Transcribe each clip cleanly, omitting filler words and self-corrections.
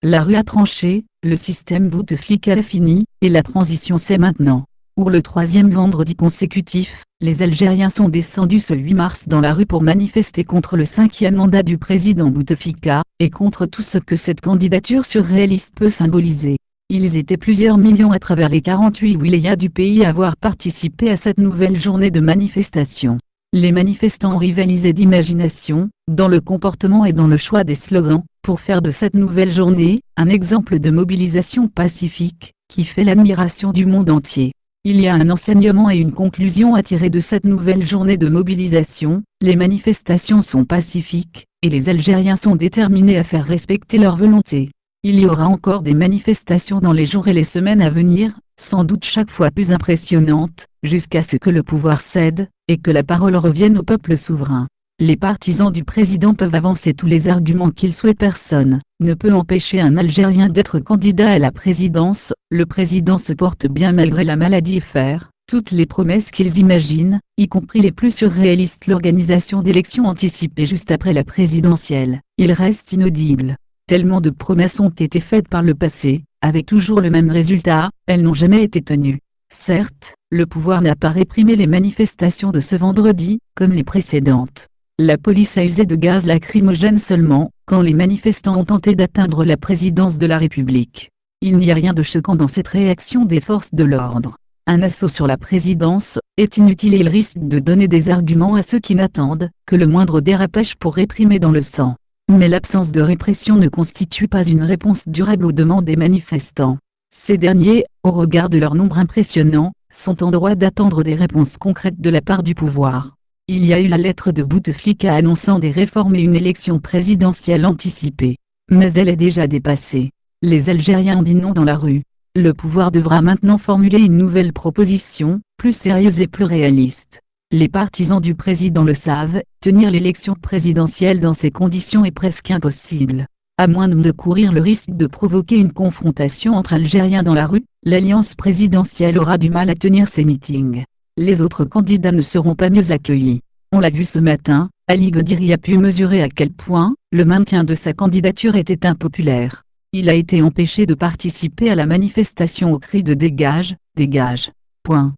La rue a tranché, le système Bouteflika a fini, et la transition c'est maintenant. Pour le troisième vendredi consécutif, les Algériens sont descendus ce 8 mars dans la rue pour manifester contre le cinquième mandat du président Bouteflika, et contre tout ce que cette candidature surréaliste peut symboliser. Ils étaient plusieurs millions à travers les 48 wilayas du pays à avoir participé à cette nouvelle journée de manifestation. Les manifestants rivalisaient d'imagination, dans le comportement et dans le choix des slogans, pour faire de cette nouvelle journée, un exemple de mobilisation pacifique, qui fait l'admiration du monde entier. Il y a un enseignement et une conclusion à tirer de cette nouvelle journée de mobilisation, les manifestations sont pacifiques, et les Algériens sont déterminés à faire respecter leur volonté. Il y aura encore des manifestations dans les jours et les semaines à venir, sans doute chaque fois plus impressionnantes, jusqu'à ce que le pouvoir cède, et que la parole revienne au peuple souverain. Les partisans du président peuvent avancer tous les arguments qu'ils souhaitent. Personne ne peut empêcher un Algérien d'être candidat à la présidence. Le président se porte bien malgré la maladie et faire toutes les promesses qu'ils imaginent, y compris les plus surréalistes. L'organisation d'élections anticipées juste après la présidentielle, il reste inaudible. Tellement de promesses ont été faites par le passé, avec toujours le même résultat, elles n'ont jamais été tenues. Certes, le pouvoir n'a pas réprimé les manifestations de ce vendredi, comme les précédentes. La police a usé de gaz lacrymogène seulement, quand les manifestants ont tenté d'atteindre la présidence de la République. Il n'y a rien de choquant dans cette réaction des forces de l'ordre. Un assaut sur la présidence est inutile et il risque de donner des arguments à ceux qui n'attendent que le moindre dérapage pour réprimer dans le sang. Mais l'absence de répression ne constitue pas une réponse durable aux demandes des manifestants. Ces derniers, au regard de leur nombre impressionnant, sont en droit d'attendre des réponses concrètes de la part du pouvoir. Il y a eu la lettre de Bouteflika annonçant des réformes et une élection présidentielle anticipée. Mais elle est déjà dépassée. Les Algériens ont dit non dans la rue. Le pouvoir devra maintenant formuler une nouvelle proposition, plus sérieuse et plus réaliste. Les partisans du président le savent, tenir l'élection présidentielle dans ces conditions est presque impossible. À moins de courir le risque de provoquer une confrontation entre Algériens dans la rue, l'alliance présidentielle aura du mal à tenir ses meetings. Les autres candidats ne seront pas mieux accueillis. On l'a vu ce matin, Ali Godiri a pu mesurer à quel point le maintien de sa candidature était impopulaire. Il a été empêché de participer à la manifestation au cri de dégage, dégage. Point.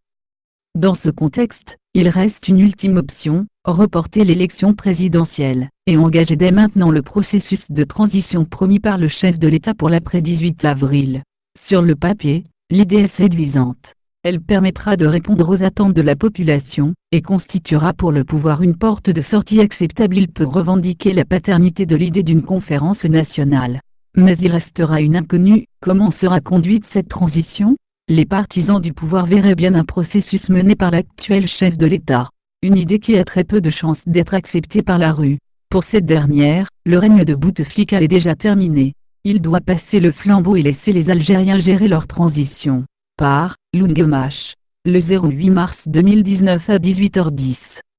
Dans ce contexte, il reste une ultime option, reporter l'élection présidentielle, et engager dès maintenant le processus de transition promis par le chef de l'État pour l'après-18 avril. Sur le papier, l'idée est séduisante. Elle permettra de répondre aux attentes de la population, et constituera pour le pouvoir une porte de sortie acceptable. Il peut revendiquer la paternité de l'idée d'une conférence nationale. Mais il restera une inconnue, comment sera conduite cette transition ? Les partisans du pouvoir verraient bien un processus mené par l'actuel chef de l'État. Une idée qui a très peu de chances d'être acceptée par la rue. Pour cette dernière, le règne de Bouteflika est déjà terminé. Il doit passer le flambeau et laisser les Algériens gérer leur transition. Par Loungemache. Le 08 mars 2019 à 18h10.